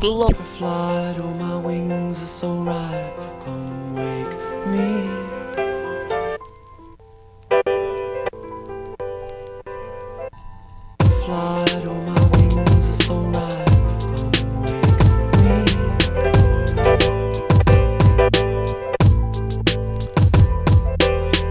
Butterfly, oh my wings are so right, come wake me. Butterfly, oh my wings are so right, come wake me.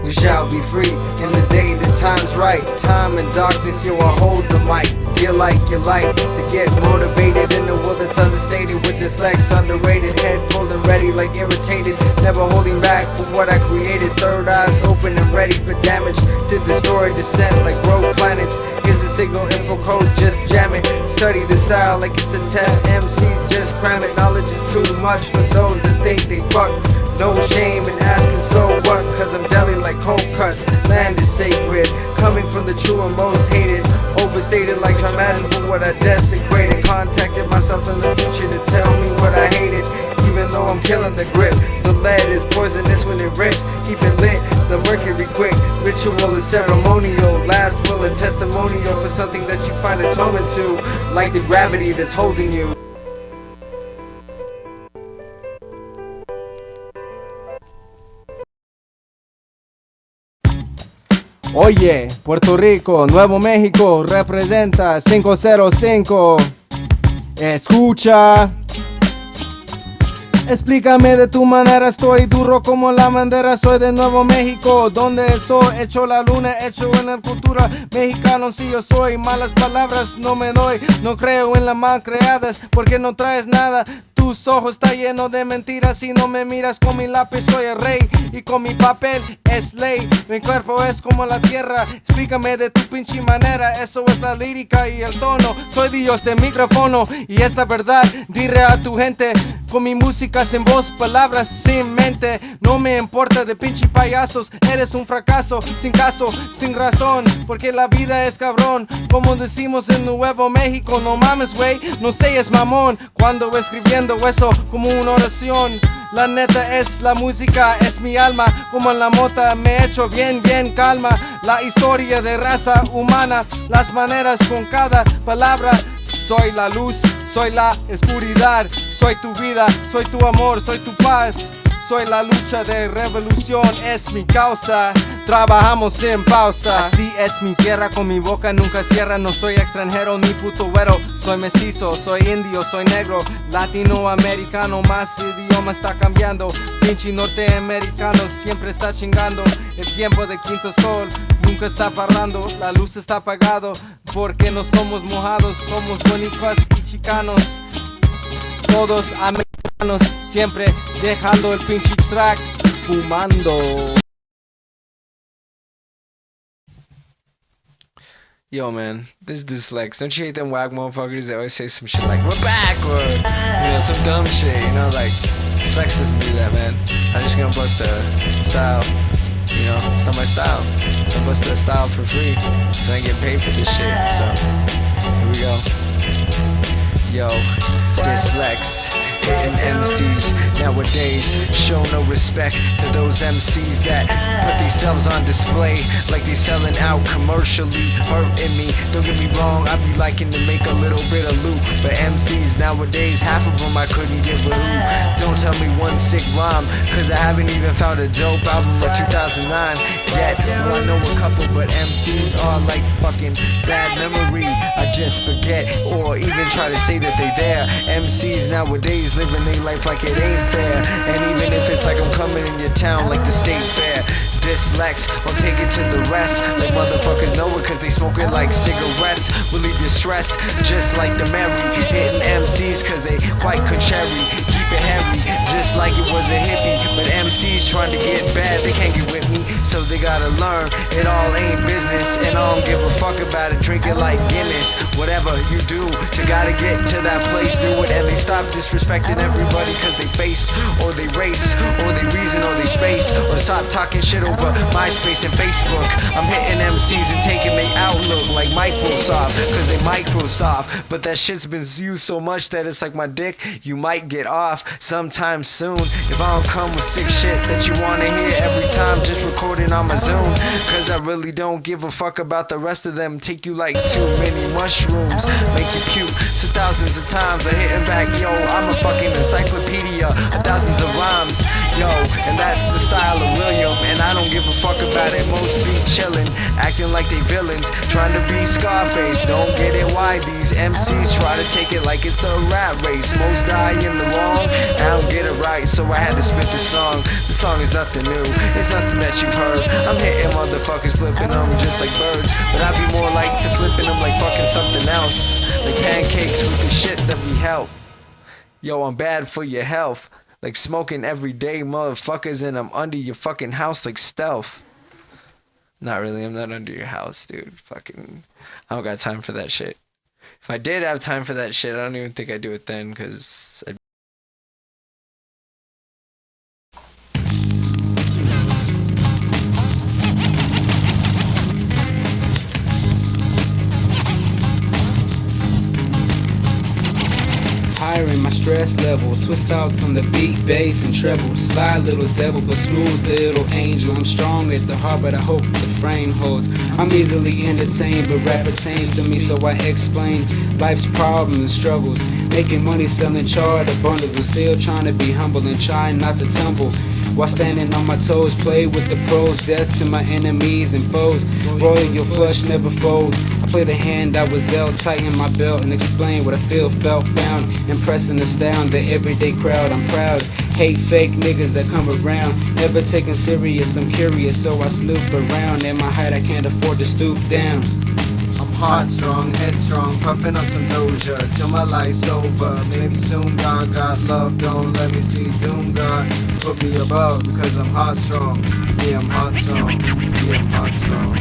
We shall be free in the day the time's right. Time and darkness, yo, I hold the mic. Dear like you like to get motivated in a world that's understated. With this legs underrated, head cold and ready like irritated, never holding back for what I created. Third eyes open and ready for damage to destroy descent like rogue planets. Here's the signal info code, just jam it. Study the style like it's a test. MCs just cram it. Knowledge is too much for those that think they fuck. No shame in asking so what, cause I'm deli like cold cuts. Land is sacred, coming from the true and most hated. Overstated like dramatic for what I desecrated. Contacted myself in the future to tell me what I hated, even though I'm killing the grip. The lead is poisonous when it rips. Keep it lit, the mercury quick. Ritual is ceremonial, last will and testimonial for something that you find atonement to, like the gravity that's holding you. Oye, Puerto Rico, Nuevo México, representa 505. Escucha. Explícame de tu manera, estoy duro como la bandera. Soy de Nuevo México, donde el sol hecho la luna, hecho en la cultura mexicana. Si yo soy, malas palabras no me doy. No creo en las mal creadas, porque no traes nada. Tus ojos están llenos de mentiras. Si no me miras con mi lápiz soy el rey, y con mi papel es ley. Mi cuerpo es como la tierra. Explícame de tu pinche manera, eso es la lírica y el tono. Soy Dios de micrófono, y esta verdad diré a tu gente. Con mi música sin voz, palabras sin mente. No me importa de pinche payasos. Eres un fracaso, sin caso, sin razón, porque la vida es cabrón, como decimos en Nuevo México. No mames, güey, no seas mamón cuando escribiendo eso como una oración. La neta es la música, es mi alma, como en la mota me echo bien calma. La historia de raza humana, las maneras con cada palabra. Soy la luz, soy la oscuridad, soy tu vida, soy tu amor, soy tu paz. Soy la lucha de revolución, es mi causa. Trabajamos sin pausa. Así es mi tierra, con mi boca nunca cierra. No soy extranjero ni puto güero. Soy mestizo, soy indio, soy negro, latinoamericano. Más idioma está cambiando. Pinche norteamericano siempre está chingando. El tiempo de quinto sol nunca está parando. La luz está apagado porque no somos mojados. Somos bonitos y chicanos, todos americanos, siempre dejando el pinche track fumando. Yo, man, this is Dislex. Don't you hate them whack motherfuckers that always say some shit like, we're back, or, you know, some dumb shit, you know, like, Dislex doesn't do that, man. I'm just gonna bust a style, you know, it's not my style. So I bust a style for free, cause I ain't get paid for this shit, so, here we go. Yo, Dislex, hitting MCs nowadays. Show no respect to those MCs that put themselves on display like they selling out commercially, hurting me. Don't get me wrong, I be liking to make a little bit of loot, but MCs nowadays, half of them I couldn't give a hoot. Don't tell me one sick rhyme, cause I haven't even found a dope album of 2009 yet. Well, I know a couple, but MCs are like fucking bad memory. I just forget, or even try to say that they there. MCs nowadays living their life like it ain't fair, and even if it's like I'm coming in your town like the state fair. Dislex, I'll take it to the rest, like motherfuckers know it cause they smoke it like cigarettes. Will leave you stressed, just like the Mary. Hitting MCs cause they quite contrary, keep it heavy, just like it was a hippie. But MCs trying to get bad, they can't get with me, so they gotta learn it all ain't business. And I don't give a fuck about it, drink it like Guinness. Whatever you do, you gotta get to that place, do it. And they stop disrespecting everybody cause they face, or they race, or they reason, or they space, or stop talking shit or over MySpace and Facebook. I'm hitting MCs and taking their outlook like Microsoft, cause they Microsoft. But that shit's been used so much that it's like my dick, you might get off sometime soon. If I don't come with sick shit that you wanna hear every time, just recording on my Zoom. Cause I really don't give a fuck about the rest of them. Take you like too many mushrooms, make you puke. So thousands of times I hitting back, yo, I'm a fucking encyclopedia of thousands of rhymes, yo. And that's the style of William, and I don't give a fuck about it. Most be chillin', acting like they villains, trying to be Scarface. Don't get it why these MCs try to take it like it's the rat race. Most die in the wrong, I don't get it right, so I had to spit the song. The song is nothing new, it's nothing that you've heard. I'm hitting motherfuckers, flipping them just like birds, but I be more like to flipping them like fucking something else, like pancakes with the shit that we help. Yo, I'm bad for your health, like smoking every day, motherfuckers, and I'm under your fucking house like stealth. Not really, I'm not under your house, dude. Fucking, I don't got time for that shit. If I did have time for that shit, I don't even think I'd do it then, cause I'd higher in my stress level. Twist outs on the beat, bass, and treble. Sly little devil, but smooth little angel. I'm strong at the heart, but I hope the frame holds. I'm easily entertained, but rap pertains to me, so I explain life's problems and struggles. Making money selling charter bundles, and still trying to be humble and trying not to tumble. While standing on my toes, play with the pros. Death to my enemies and foes. Royal, your flush never fold. I play the hand I was dealt, tighten my belt and explain what I feel, felt, found. Impress and astound the everyday crowd. I'm proud. Hate fake niggas that come around. Never taken serious, I'm curious, so I snoop around. At my height, I can't afford to stoop down. Heart strong, headstrong, puffing on some Doja till my life's over. Maybe soon God got love, don't let me see doom. God put me above because I'm heart strong. Yeah, I'm heart strong. Yeah, I'm heart strong.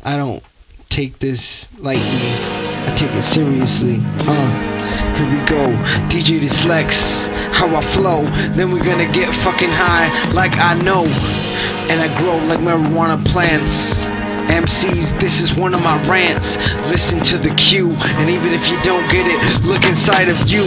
I don't take this lightly, I take it seriously. Here we go, DJ Dislex, how I flow. Then we're gonna get fucking high like I know, and I grow like marijuana plants. MCs, this is one of my rants. Listen to the cue, and even if you don't get it, look inside of you.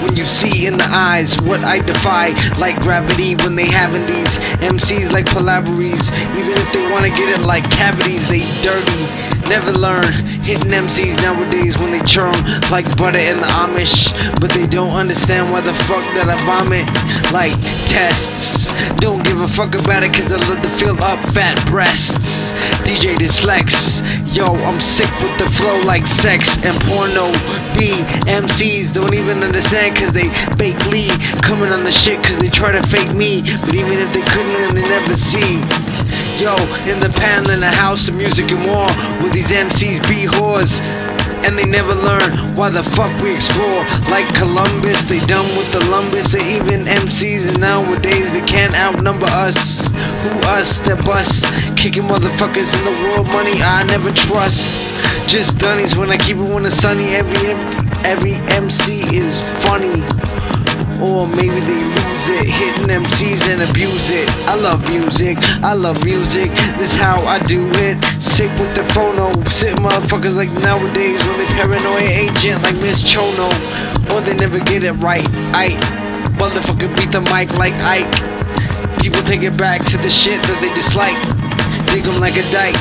When you see in the eyes what I defy, like gravity when they having these MCs like palaveries. Even if they wanna get it like cavities, they dirty, never learn. Hitting MCs nowadays when they churn like butter in the Amish, but they don't understand why the fuck that I vomit like tests. Don't give a fuck about it cause I love to fill up fat breasts. DJ Dislex, yo, I'm sick with the flow like sex and porno. B MCs don't even understand cause they fake Lee coming on the shit cause they try to fake me, but even if they couldn't, they never see. Yo, in the Panlener house of music and more, with these MCs be whores, and they never learn why the fuck we explore. Like Columbus, they done with the lumbus. They even MCs, and nowadays they can't outnumber us. Who us? That bus kicking motherfuckers in the world. Money I never trust. Just dunnies when I keep it when it's sunny. Every MC is funny, or maybe they lose it, hitting MCs and abuse it. I love music, I love music, this how I do it. Sick with the phono, sick motherfuckers like nowadays when they paranoia agent like Miss Chono. or they never get it right. Ike, motherfucker beat the mic like Ike. People take it back to the shit that they dislike. Dig 'em like a dike,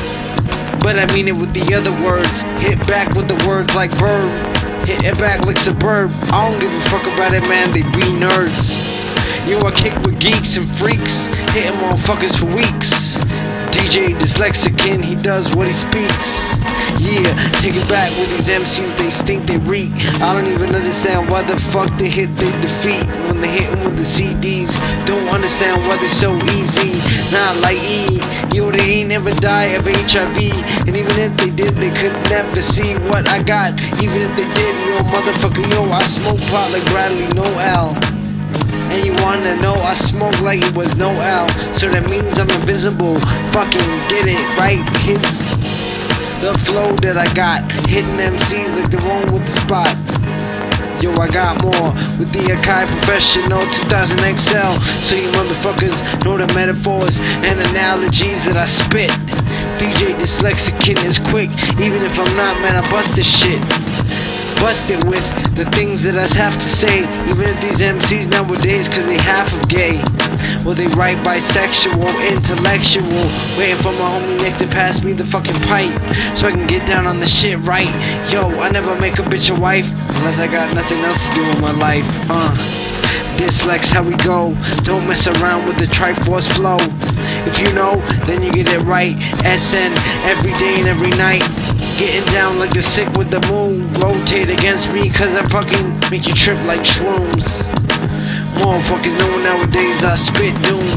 but I mean it with the other words. Hit back with the words like verb. Hit it back like suburb. I don't give a fuck about it, man, they be nerds. Yo, I kick with geeks and freaks, hitting motherfuckers for weeks. DJ Dislexican, he does what he speaks. Yeah, take it back with these MCs, they stink, they reek. I don't even understand why the fuck they hit, they defeat. When they hit 'em with the CDs, don't understand why they're so easy. Not like E, yo, they ain't never die of HIV. And even if they did, they could never see what I got. Even if they did, yo, motherfucker, yo, I smoke pot like Bradley Noel. And you wanna know, I smoke like it was no L. So that means I'm invisible. Fucking get it right. Hits the flow that I got, hitting MCs like the one with the spot. Yo, I got more with the Akai Professional 2000 XL. So you motherfuckers know the metaphors and analogies that I spit. DJ Dislexican is quick, even if I'm not, man, I bust this shit. Bust it with the things that I have to say. Even if these MCs nowadays, cause they half of gay. Well, they write bisexual, intellectual, waiting for my homie Nick to pass me the fucking pipe, so I can get down on the shit right. Yo, I never make a bitch a wife, unless I got nothing else to do in my life. Dislex, how we go. Don't mess around with the Triforce flow. If you know, then you get it right. SN, every day and every night. Getting down like the sick with the moon. Rotate against me cause I fucking make you trip like shrooms. Motherfuckers know nowadays I spit doom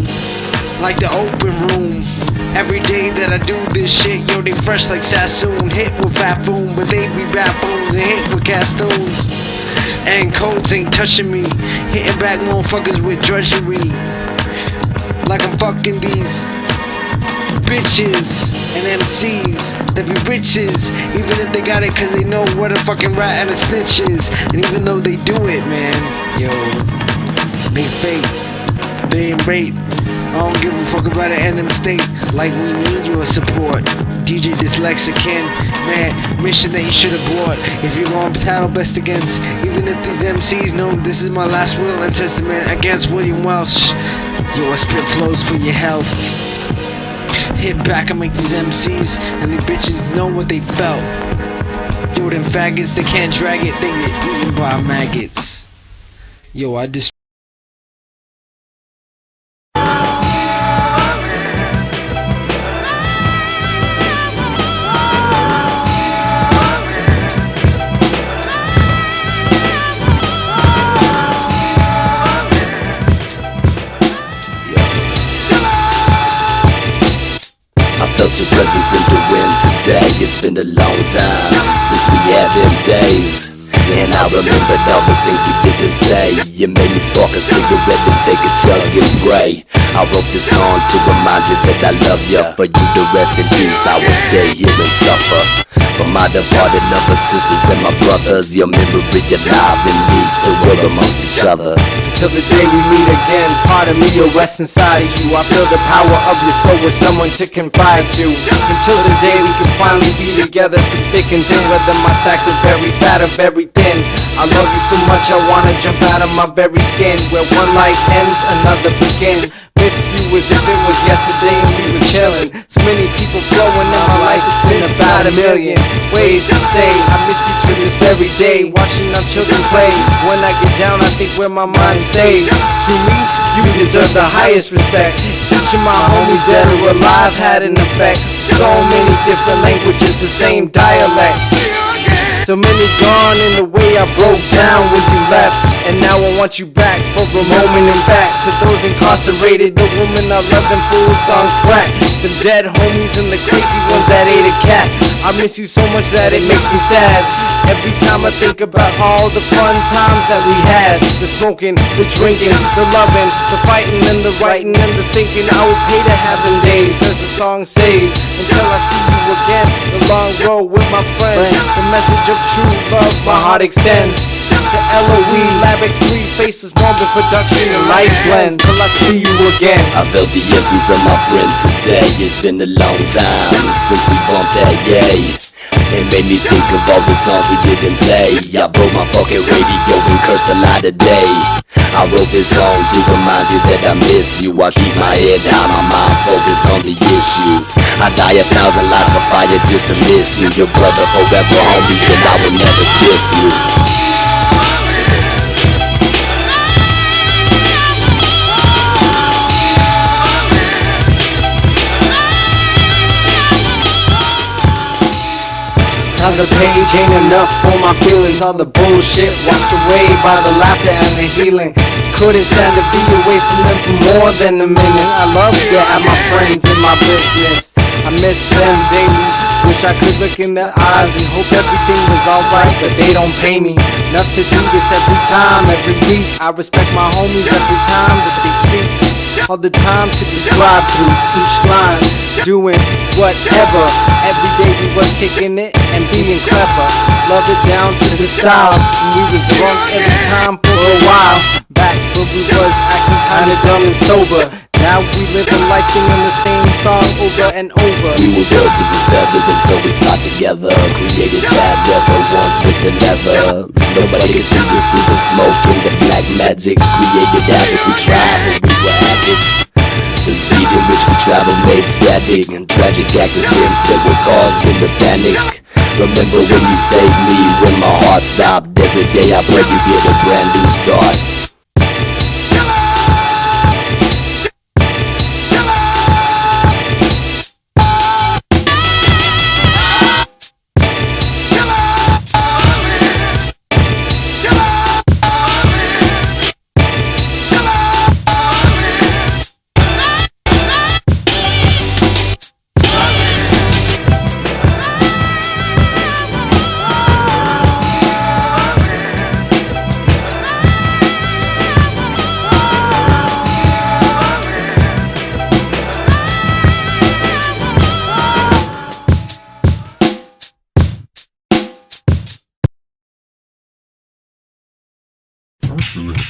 like the open room. Every day that I do this shit, yo, they fresh like Sassoon. Hit with Baboon, but they be baboons and hit with Castoons. And codes ain't touching me. Hitting back motherfuckers with drudgery. Like I'm fucking these bitches and MCs that be riches, even if they got it cause they know what a fucking rat and a snitch is. And even though they do it, man, yo, they fake, they ain't rate. I don't give a fuck about an end state. Like we need your support. DJ Dislexican, man, mission that you should have bought. If you're gonna battle best against, even if these MCs know this is my last will and testament against William Welsh. Yo, I spit flows for your health. Hit back and make these MCs and these bitches know what they felt. Yo, them faggots, they can't drag it, they get eaten by maggots. Yo, I just felt your presence in the wind today. It's been a long time since we had them days, and I remembered all the things we didn't say. You made me spark a cigarette and take a chug and pray. I wrote this song to remind you that I love you. For you to rest in peace, I will stay here and suffer. For my departed lovers, sisters, and my brothers, your memory alive in me to we're amongst each other. Till the day we meet again, part of me will rest inside of you. I feel the power of your soul with someone to confide to. Until the day we can finally be together through thick and thin. Whether my stacks are very fat or very thin, I love you so much I wanna jump out of my very skin. Where one life ends, another begins. Miss you as if it was yesterday and we were chillin'. So many people flowing in my life, it's been about a million ways to say I miss you to this very day. Watching our children play, when I get down I think where my mind stays. To me, you deserve the highest respect. Each of my homies that are alive had an effect. So many different languages, the same dialect. So many gone in the way I broke down when you left. And now I want you back for a moment and back to those incarcerated. The woman I love, them fools on crack. The dead homies and the crazy ones that ate a cat. I miss you so much that it makes me sad. Every time I think about all the fun times that we had. The smoking, the drinking, the loving, the fighting and the writing and the thinking. I would pay to have them days, as the song says. Until I see you again, the long road with my friends. The message of true love my heart extends. To LOE, Lab X3, Faces, Moment Production, and Life Blend. Till I see you again. I felt the essence of my friend today. It's been a long time since we bumped that yay. It made me think of all the songs we didn't play. I broke my fucking radio and cursed the light of day. I wrote this song to remind you that I miss you. I keep my head down, my mind focused on the issues. I die 1,000 lives for fire just to miss you. Your brother forever, homie, and I will never diss you. Now the page ain't enough for my feelings. All the bullshit washed away by the laughter and the healing. Couldn't stand to be away from them for more than a minute. I love to have my friends in my business. I miss them daily. Wish I could look in their eyes and hope everything was alright, but they don't pay me enough to do this every time, every week. I respect my homies every time that they speak. All the time to describe through each line, doing whatever. Every day we was kicking it and being clever. Love it down to the styles. We was drunk every time for a while. Back when we was acting kinda dumb and sober. Now we live a life singing the same song over and over. We were birds of a feather and so we fly together. Created bad weather once with the never. Nobody could see us through the smoke and the black magic. Created havoc, we tried when we were addicts. The speed in which we travel made static and tragic accidents that were caused in the panic. Remember when you saved me when my heart stopped. Every day I pray you get a brand new start.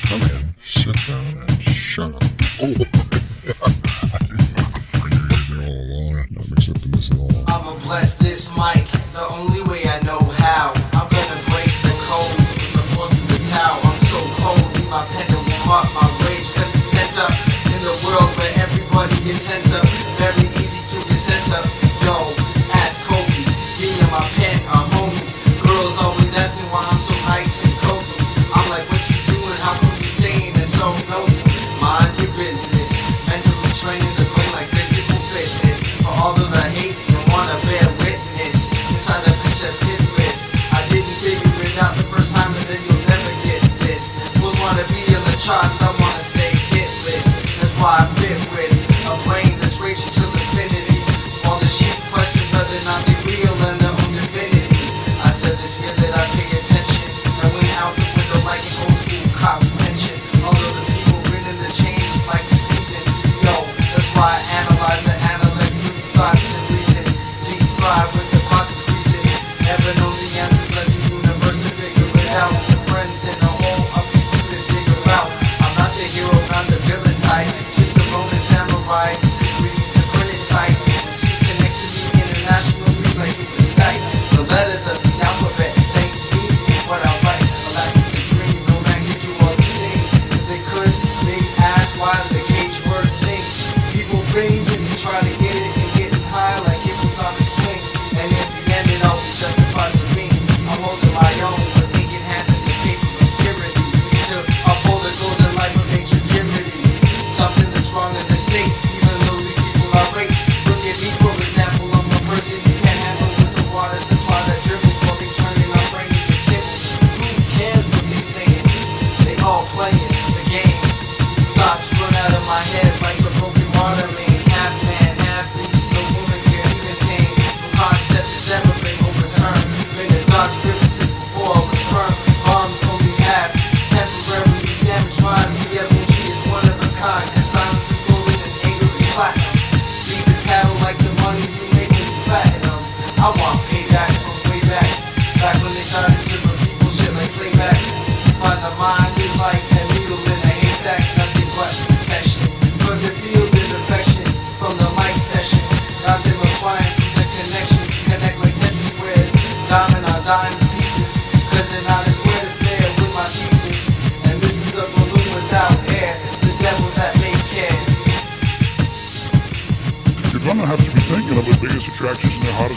Come in, sit down, and shut up. Oh, I knew you were all along. Not accepting this at all. I'ma bless this mic the only way I know how. I'm gonna break the codes with the force of the towel. I'm so cold, need my pen to warm up my rage, cause it's pent up in the world where everybody gets sent up. Very easy to get sent up. Yo, ask Kobe, me and my pen are homies. Girls always asking why I'm so nice and cozy. I'm like, what you doing? How come you saying it so nosy? Mind your business. Mentally training the brain like physical fitness. For all those I hate and wanna bear witness. Inside a picture hit list. I didn't figure it out the first time and then you'll never get this. Fools wanna be on the charts, I wanna stay hitless. That's why I fit with a brain that's raging till infinity. All the sheep question whether or not they real and their own divinity. I said this here that I pay attention and went out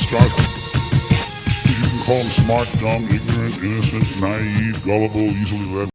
start. You can call them smart, dumb, ignorant, innocent, naive, gullible, easily led.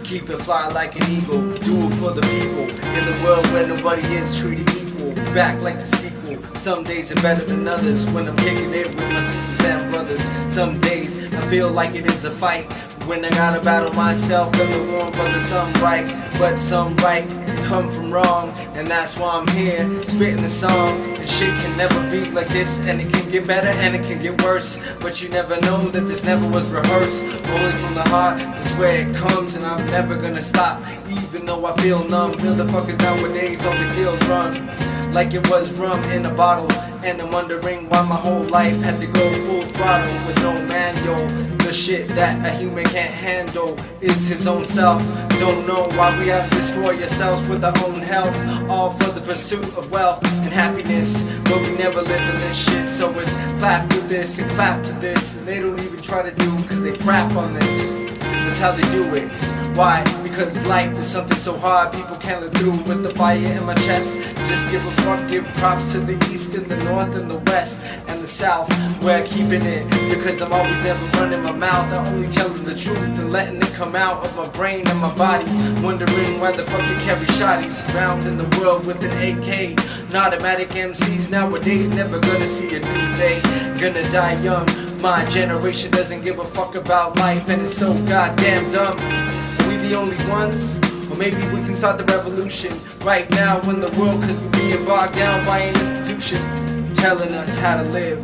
Keep it fly like an eagle, do it for the people. In the world where nobody is treated equal, back like the sequel. Some days are better than others when I'm kicking it with my sisters and brothers. Some days I feel like it is a fight when I gotta battle myself and the warmth of the sun right. But some right come from wrong, and that's why I'm here spitting the song. And shit can never be like this, and it can get better and it can get worse. But you never know that this never was rehearsed. Only from the heart, that's where it comes, and I'm never gonna stop. Even though I feel numb, motherfuckers nowadays all they feel is run. Like it was rum in a bottle, and I'm wondering why my whole life had to go full throttle with no manual. The shit that a human can't handle is his own self. Don't know why we have to destroy yourselves with our own health, all for the pursuit of wealth and happiness. But we never live in this shit, so it's clap to this and clap to this, and they don't even try to do cause they crap on this. That's how they do it. Why? Because life is something so hard people can't live through with the fire in my chest. Just give a fuck, give props to the east and the north and the west and the south. We're keeping it because I'm always never running my mouth. I'm only telling the truth and letting it come out of my brain and my body. Wondering why the fuck they carry shotties around in the world with an AK. An automatic MCs nowadays never gonna see a new day. Gonna die young. My generation doesn't give a fuck about life and it's so goddamn dumb. Are we the only ones? Or maybe we can start the revolution right now in the world, cause we're being bogged down by an institution telling us how to live.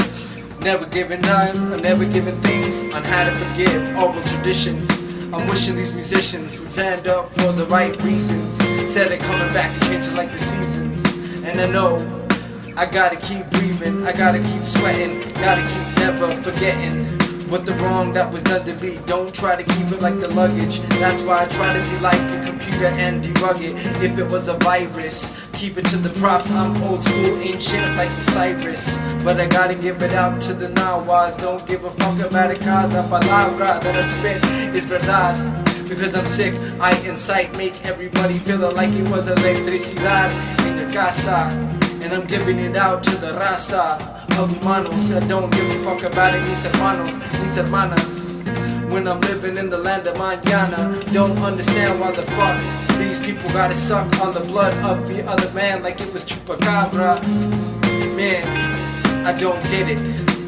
Never giving time or never giving things on how to forgive. Oral tradition. I'm wishing these musicians would stand up for the right reasons instead of coming back and changing like the seasons. And I know I gotta keep breathing, I gotta keep sweating, gotta keep never forgetting what the wrong that was done to me. Don't try to keep it like the luggage. That's why I try to be like a computer and debug it. If it was a virus, keep it to the props. I'm old school, ain't shit like Cyrus. But I gotta give it out to the Nahuas. Don't give a fuck about it, cada palabra that I spit is verdad. Because I'm sick, I incite, make everybody feel it like it was electricidad in your casa. And I'm giving it out to the raza of humanos. I don't give a fuck about it, mis hermanos, mis hermanas. When I'm living in the land of mañana, don't understand why the fuck these people gotta suck on the blood of the other man like it was chupacabra. Man, I don't get it,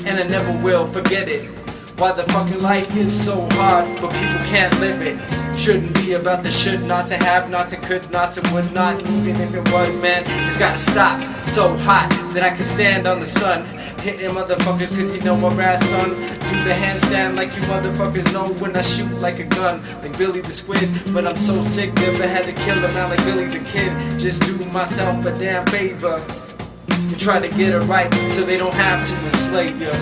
and I never will forget it. Why the fucking life is so hard, but people can't live it. Shouldn't be about the should nots and have nots and could nots and would not. And even if it was, man, it's gotta stop. So hot that I can stand on the sun, hitting motherfuckers cause you know I'm ass son. Do the handstand like you motherfuckers know when I shoot like a gun, like Billy the Squid. But I'm so sick, never had to kill a man like Billy the Kid. Just do myself a damn favor and try to get it right so they don't have to enslave you.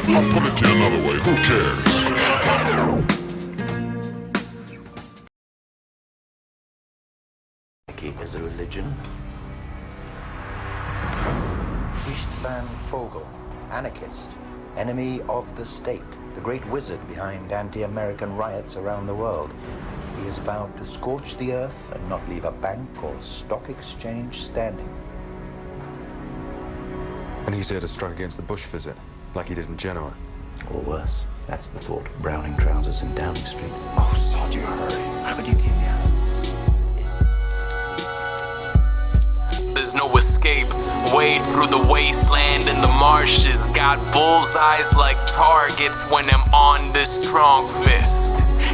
I'll put it to you another way. Who cares? Is a religion. Istvan Fogel, anarchist, enemy of the state, the great wizard behind anti-American riots around the world. He has vowed to scorch the earth and not leave a bank or stock exchange standing. And he's here to strike against the Bush visit, like he did in Genoa. Or worse. That's the thought. Browning trousers in Downing Street. Oh, God, you hurry. How could you keep me out? There's no escape. Wade through the wasteland and the marshes. Got bullseyes like targets when I'm on this strong fist.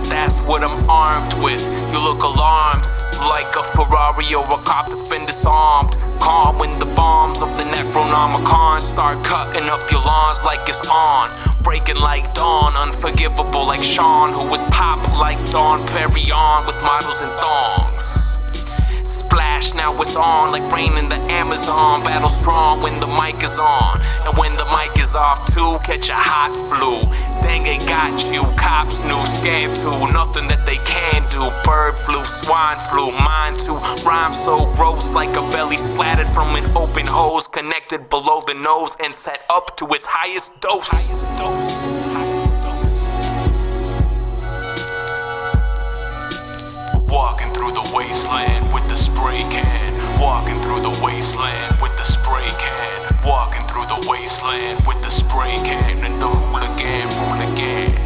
That's what I'm armed with. You look alarmed, like a Ferrari or a cop that's been disarmed. Calm when the bombs of the Necronomicon start cutting up your lawns like it's on. Breaking like dawn, unforgivable like Sean, who was pop like Dawn Perignon with models and thongs. Splash, now it's on like rain in the Amazon. Battle strong when the mic is on, and when the mic is off too, catch a hot flu. Dengue got you, cops knew, scared too. Nothing that they can do. Bird flu, swine flu, mine too. Rhyme so gross like a belly splattered from an open hose, connected below the nose and set up to its highest dose. Walking through the wasteland with the spray can. Walking through the wasteland with the spray can. Walking through the wasteland with the spray can. And the hooligan, hooligan.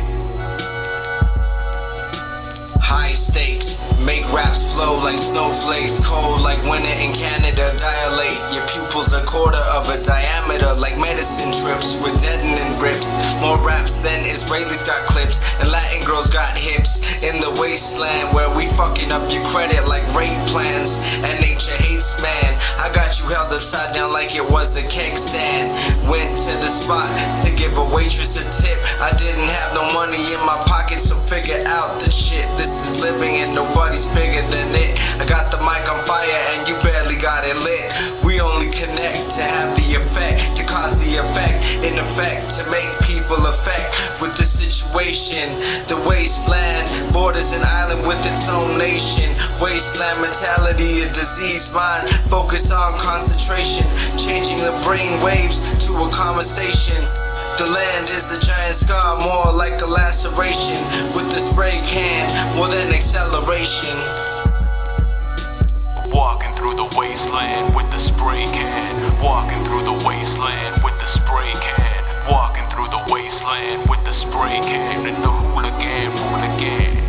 High stakes, make raps flow like snowflakes. Cold like winter in Canada, dilate. Your pupils a quarter of a diameter, like medicine trips with deadening rips. More raps than Israelis got clips, and Latin girls got hips. In the wasteland where we fucking up your credit like rape plans, and nature hates man. I got you held upside down like it was a keg stand. Went to the spot to give a waitress a tip. I didn't have no money in my pocket, so figure out the shit. This is living and nobody's bigger than it. I got the mic on fire and you barely got it lit. We only connect to have the effect, to cause the effect, in effect, to make people affect with the situation. The wasteland borders an island with its own nation. Wasteland mentality, a diseased mind, focus on concentration, changing the brain waves to a calmer station. The land is a giant scar, more like a laceration. With the spray can, more than acceleration. Walking through the wasteland with the spray can. Walking through the wasteland with the spray can. Walking through the wasteland with the spray can. And the hooligan, hooligan.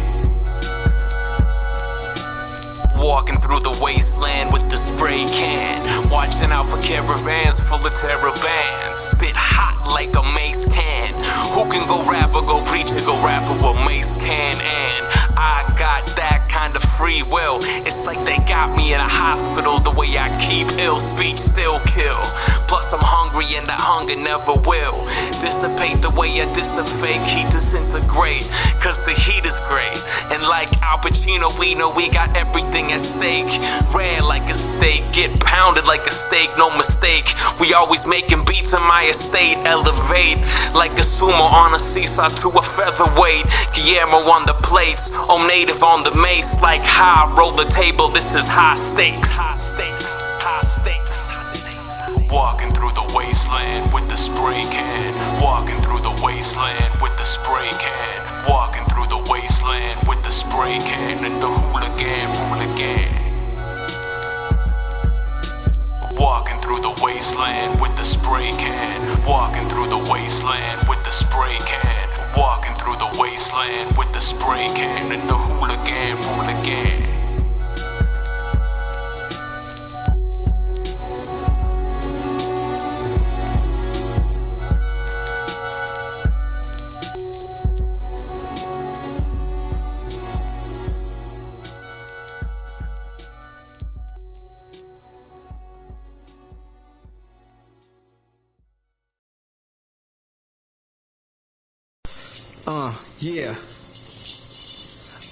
Walking through the wasteland with the spray can. Watching out for caravans full of terror bands. Spit hot like a mace can. Who can go rapper, go preacher, go rapper, well mace can. And I got that kind of free will. It's like they got me in a hospital. The way I keep ill, speech still kill. Plus I'm hungry and that hunger never will dissipate the way I dissipate, heat disintegrate. Cause the heat is great. And like Al Pacino, we know we got everything at stake. Rare like a steak, get pounded like a steak, no mistake. We always making beats in my estate, elevate like a sumo on a seesaw to a featherweight. Guillermo on the plates, oh native on the mace. Like high, roll the table, this is high stakes. High stakes, high stakes, high stakes. Walking through the wasteland with the spray can. Walking through the wasteland with the spray can. Walking through the wasteland with the spray can. And the hooligan, hooligan. Walking through the wasteland with the spray can. Walking through the wasteland with the spray can. Walking through the wasteland with the spray can. And the hooligan, hooligan. Yeah.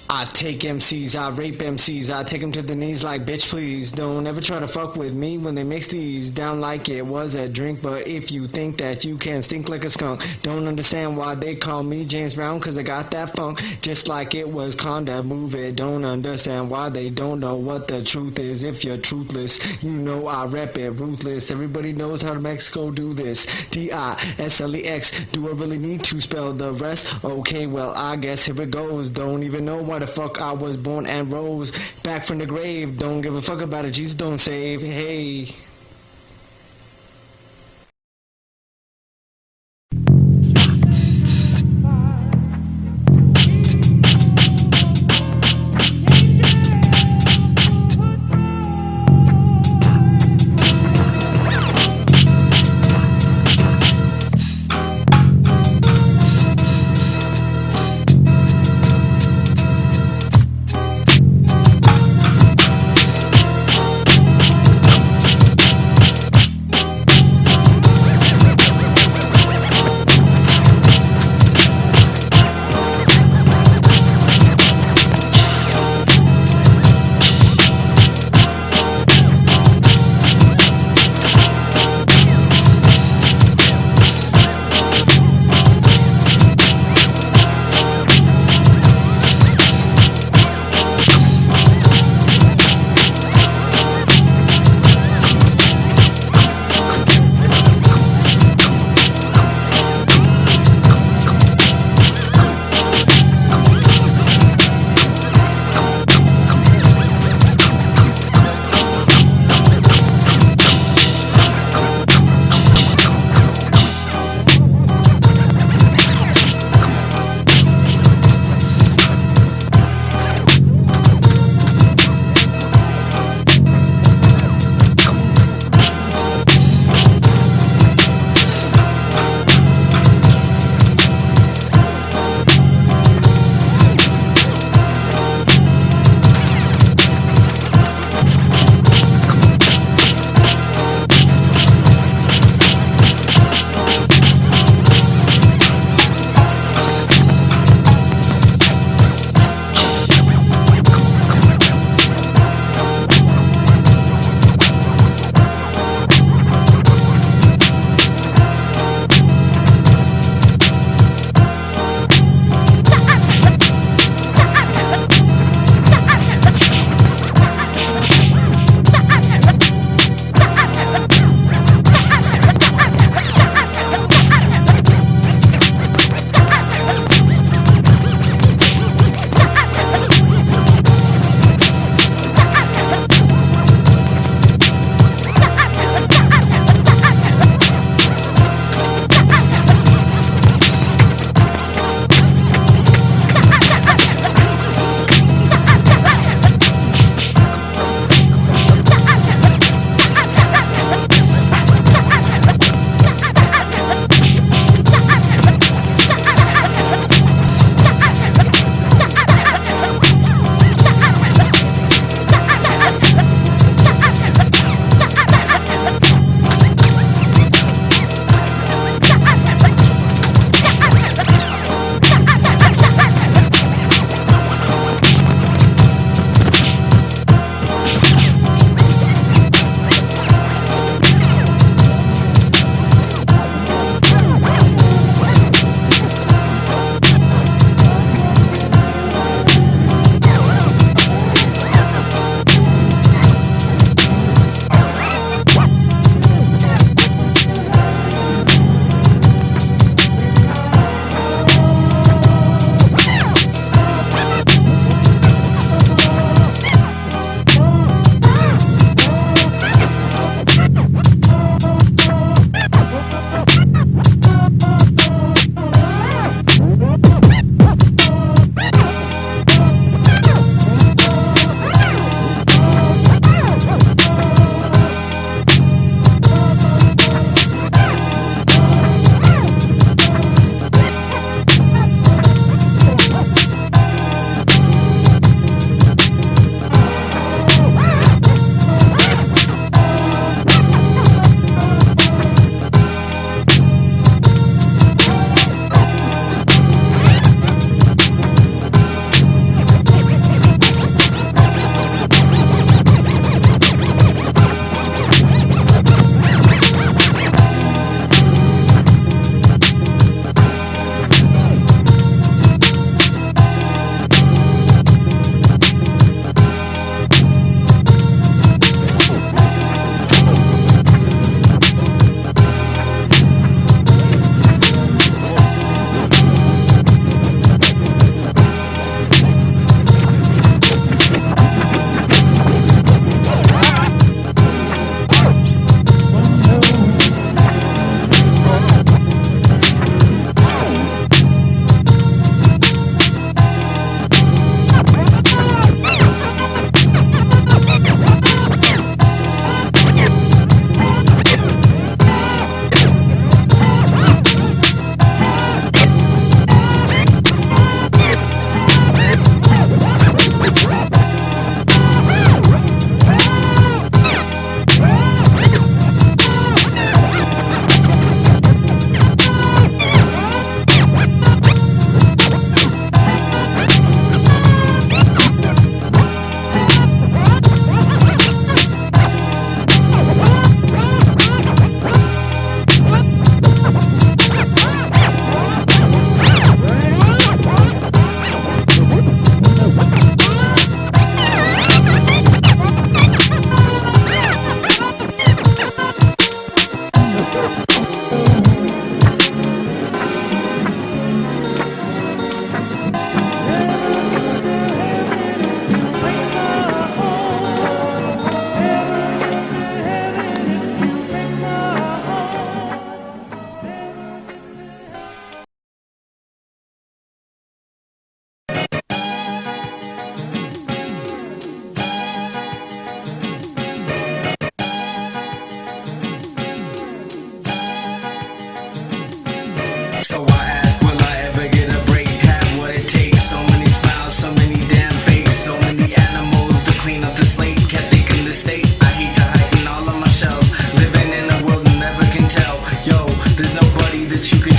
I take MCs, I rape MCs, I take them to the knees like bitch please. Don't ever try to fuck with me when they mix these down like it was a drink. But if you think that you can stink like a skunk, don't understand why they call me James Brown, cause I got that funk just like it was Conda. Move it, don't understand why they don't know what the truth is. If you're truthless, you know I rep it, ruthless. Everybody knows how to Mexico do this. D-I-S-L-E-X, do I really need to spell the rest? Okay, well I guess here it goes. Don't even know why the fuck I was born and rose back from the grave. Don't give a fuck about it, Jesus don't save. Hey.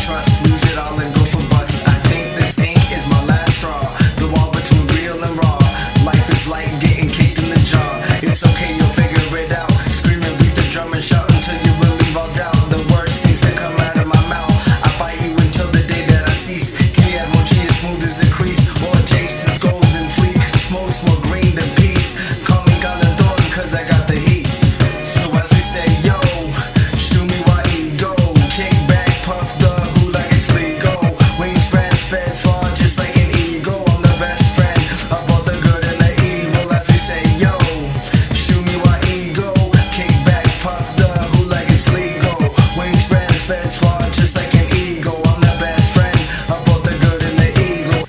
trust, lose it all and go for bust. I think this ink is my last straw. The wall between real and raw. Life is like getting kicked in the jaw. It's okay, you'll figure it out. Scream and beat the drum and shout until you relieve all doubt. The worst things that come out of my mouth, I fight you until the day that I cease. Mochi is smooth as a crease, or Jason's golden fleet. Smoke's more green than peace. Call me Galadon cause I got the heat. So as we say, yo, shoot me while ego. Kick back, puff the who like it's legal. Wings spreads, feds fall just like an eagle. I'm the best friend of both the good and the evil. As we say, yo, shoot me while ego. Kick back, puff the who like it's legal. Wings spreads, feds fall just like an eagle. I'm the best friend of both the good and the evil.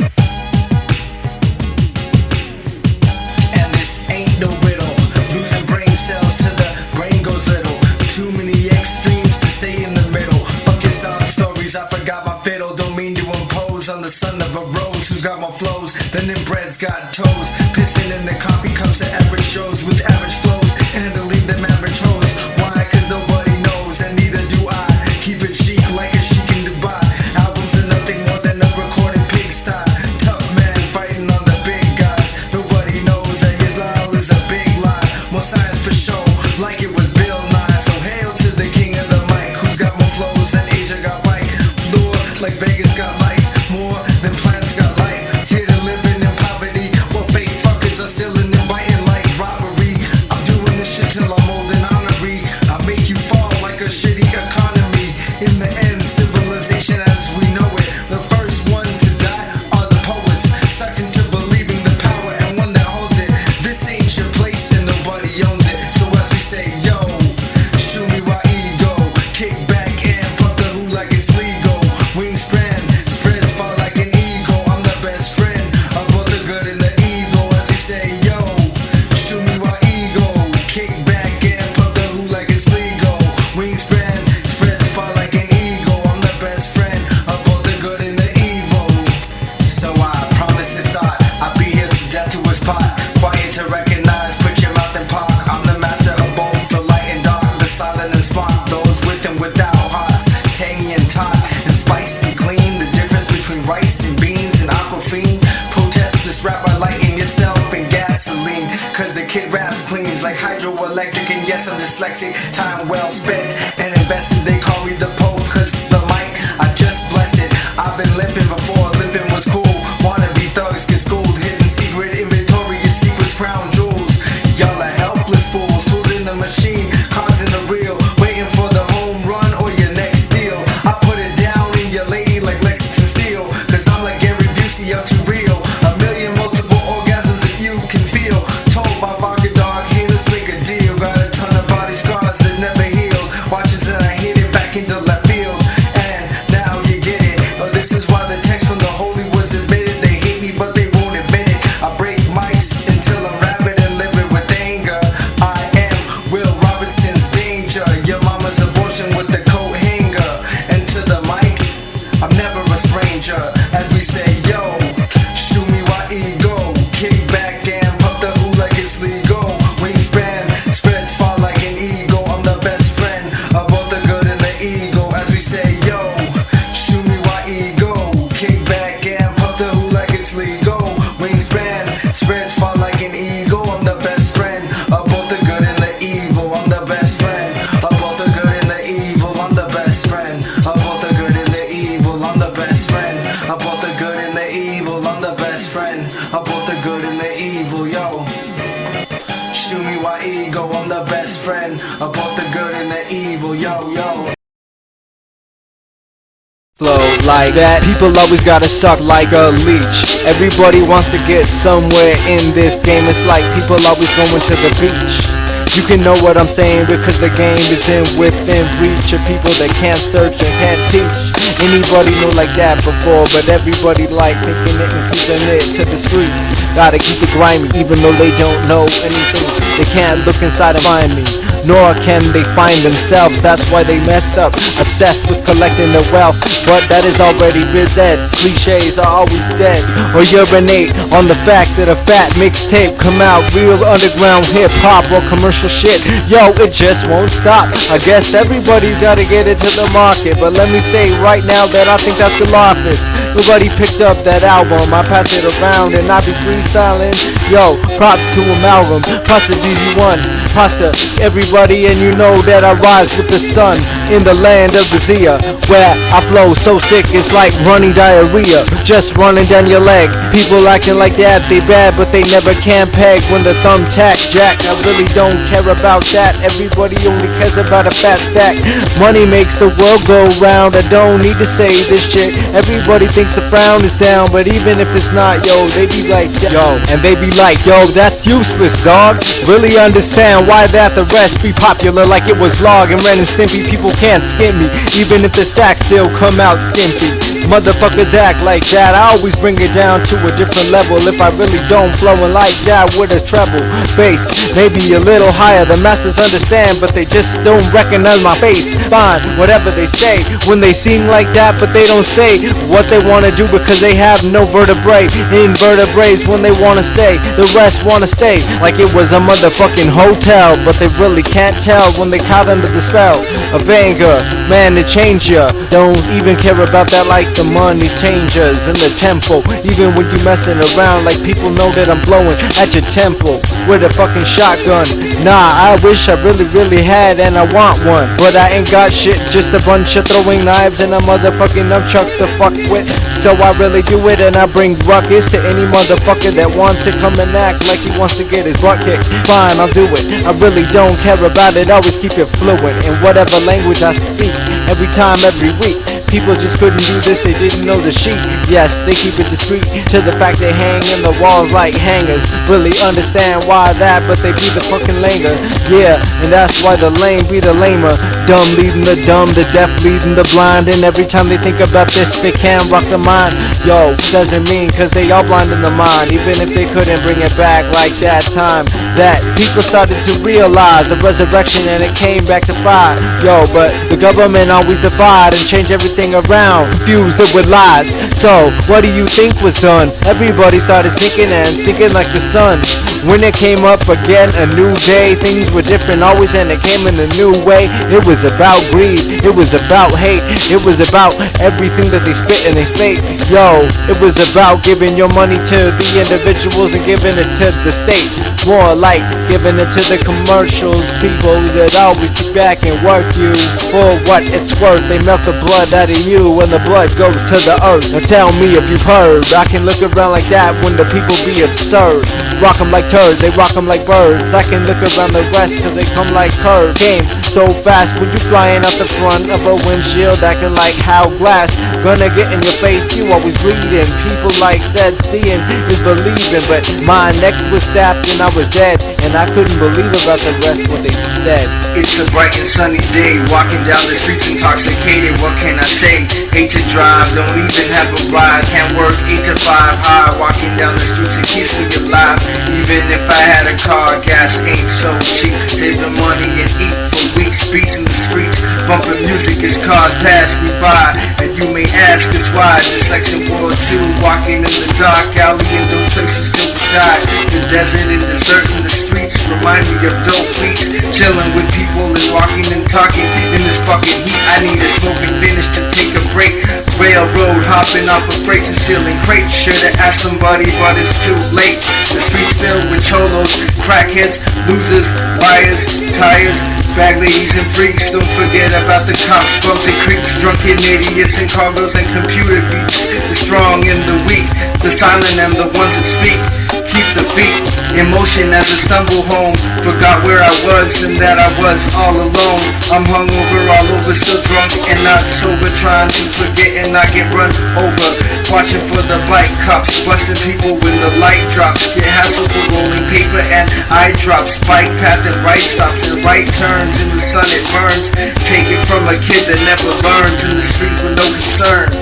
And this ain't no riddle. Losing brain cells till the brain goes little. Too many extremes to stay in the middle. Fuck your sob stories, I forgot my fiddle. Don't mean to impose on the son of a rose who's got more flows than them breads got toes. Pissing in the coffee cups at average shows with average flows. Handling them average hoes. Why? Cause nobody knows, and neither do I. Keep it chic like a chic in Dubai. Albums are nothing more than a recorded pigsty. Tough man fighting on the big guys. Nobody knows that Islam is a big lie. More science for show, like it was Bill Nye. So hail to the king of the mic, who's got more flows than Asia got Mike. Lure like Vegas got lights, more than planets got light. Here to living in poverty, while fake fuckers are still in and biting like robbery. I'm doing this shit till I'm old and honorary. I make you fall like a shitty economy. In the end, civilization as we know it. The first one to die are the poets, sucked into believing the power and one that holds it. This ain't your place and nobody owns it. So as we say, yo, shoot me while ego. Kick back and puff the who like it's legal. Wingspan spreads fall like an eagle. I'm the best friend of both the good and the evil. As we say, yo, shoot me while ego. Kick back and puff the who like it's legal. Wingspan spreads fall like an eagle. I'm the best friend of both the good and the evil. So I promise this art, I'll be here to death to his pot. Quiet to recognize, put your mouth in park. I'm the master of both, the light and dark, the silent and spark. Those with and without hearts, tangy and taut, and spicy clean. The difference between rice and beans and aquafine. Protest this rap by lighting yourself in gasoline. Cause the kid raps cleans like hydroelectric. And yes, I'm dyslexic, time well spent and invested. They call me the Pope cause the mic, I just bless it. I've been limping before limping was cool. Wannabe thugs get schooled, hidden secret inventory, your secrets, crown jewels. Y'all are helpless fools, tools in the machine, cogs in the reel, waiting for the home run or your next steal. I put it down in your lady like Lexington Steel, cause I'm like Gary Busey, I'm too real. A million multiple orgasms that you can feel. Told by Barker Dog, haters make a deal. Got a ton of body scars that never healed. Watches and I hit it back into left field. And now you get it. This is why the text from the holy was admitted. They hate me but they won't admit it. I break mics until I'm rabid and living with anger. I am Will Robertson's danger. Your mama's abortion with the coat hanger. And to the mic, I'm never a stranger. As we say, yo, shoot me while ego. Kick back and puff the who like it's legal. Wingspan spreads fall like an eagle. I'm the best friend of both the good and the evil. As we say, yo, shoot me while ego. Kick back and puff the who like it's legal. Wingspan spreads fall like an eagle. I'm the best friend of both the good and the evil. I'm the best friend of both the good and the evil. I'm the best friend of both the good and the evil. I'm the best friend of both the good and the evil. I'm the best friend of both the good and the evil. Yo, shoot me while ego. I'm the best friend of both the good and the evil. Yo, yo. Flow like that, people always gotta suck like a leech. Everybody wants to get somewhere in this game. It's like people always going to the beach. You can know what I'm saying because the game is within reach of people that can't search and can't teach. Anybody knew like that before, but everybody like picking it and keeping it to the streets. Gotta keep it grimy, even though they don't know anything. They can't look inside and find me, nor can they find themselves. That's why they messed up, obsessed with collecting the wealth. But that is already been dead. Cliches are always dead. Or urinate on the fact that a fat mixtape come out, real underground hip-hop or commercial shit. Yo, it just won't stop. I guess everybody's gotta get into the market, but let me say right now that I think that's good office. Nobody picked up that album, I passed it around and I be freestyling. Yo, props to Amalgam, pasta DZ1, pasta everybody, and you know that I rise with the sun in the land of Brazil, where I flow so sick it's like running diarrhea, just running down your leg. People acting like that, they bad, but they never can peg when the thumbtack jack. I really don't care about that, everybody only cares about a fat stack. Money makes the world go round, I don't need to say this shit. Everybody thinks the frown is down, but even if it's not, yo, they be like, yo, and they be like, yo, that's useless, dog. Really understand why that the rest be popular like it was Log and Ren and Stimpy. People can't skim me, even if the sacks still come out skimpy. Motherfuckers act like that, I always bring it down to a different level. If I really don't flowin' like that with a treble bass, maybe a little higher. The masters understand, but they just don't recognize my face. Fine, whatever they say when they sing like that, but they don't say what they wanna do because they have no vertebrae. Invertebrates when they wanna stay, the rest wanna stay like it was a motherfucking hotel, but they really can't tell when they caught under the spell of anger. Man, it change ya. Don't even care about that like the money changers in the tempo. Even when you messing around, like people know that I'm blowing at your temple with a fucking shotgun. Nah, I wish I really had, and I want one, but I ain't got shit, just a bunch of throwing knives and a motherfucking nunchucks to fuck with. So I really do it, and I bring ruckus to any motherfucker that wants to come and act like he wants to get his butt kicked. Fine, I'll do it, I really don't care about it. Always keep it fluent in whatever language I speak, every time, every week. People just couldn't do this, they didn't know the sheet. Yes, they keep it discreet to the fact they hang in the walls like hangers. Really understand why that, but they be the fucking langer. Yeah, and that's why the lame be the lamer. Dumb leading the dumb, the deaf leading the blind. And every time they think about this, they can't rock the mind. Yo, doesn't mean cause they all blind in the mind. Even if they couldn't bring it back like that time that people started to realize the resurrection and it came back to fire. Yo, but the government always defied and changed everything around, confused it with lies. So what do you think was done? Everybody started sinking and sinking like the sun. When it came up again, a new day, things were different always, and it came in a new way. It was about greed, it was about hate, it was about everything that they spit and they spake. Yo, it was about giving your money to the individuals and giving it to the state. More like giving it to the commercials, people that always sit back and work you for what it's worth. They melt the blood out of you when the blood goes to the earth. Now tell me if you've heard, I can look around like that when the people be absurd. Rock them like turds, they rock them like birds. I can look around the rest cause they come like curve. Came so fast when you flying out the front of a windshield, acting like how glass gonna get in your face. You always bleeding, people like said seeing is believing, but my neck was stabbed and I was dead, and I couldn't believe about the rest what they said. It's a bright and sunny day, walking down the streets intoxicated, what can I say? Hate to drive, don't even have a ride, can't work 8 to 5 high, walking down the streets it keeps me alive. Even if I had a car, gas ain't so cheap, save the money and eat for weeks. Beats in the streets, bumping music as cars pass me by, and you may ask us why. Dislexican World 2, walking in the dark alley in those places till we die. The desert and desert in the streets remind me of dope beats, chilling with people and walking and talking in this fucking heat. I need a smoking finish to take a break. Railroad hopping off of freights and stealing crates. Should've asked somebody, but it's too late. The streets filled with cholos, crackheads, losers, liars, tires, bag ladies and freaks. Don't forget about the cops, bumps and creeps, drunken idiots and cargoes and computer geeks. The strong and the weak, the silent and the ones that speak. Keep the feet in motion as I stumble home. Forgot where I was and that I was all alone. I'm hungover all over, still drunk and not sober, trying to forget and not get run over. Watching for the bike cops, busting people when the light drops. Get hassled for rolling paper and eye drops. Bike path and right stops and right turns. In the sun it burns. Take it from a kid that never learns. In the street with no concern.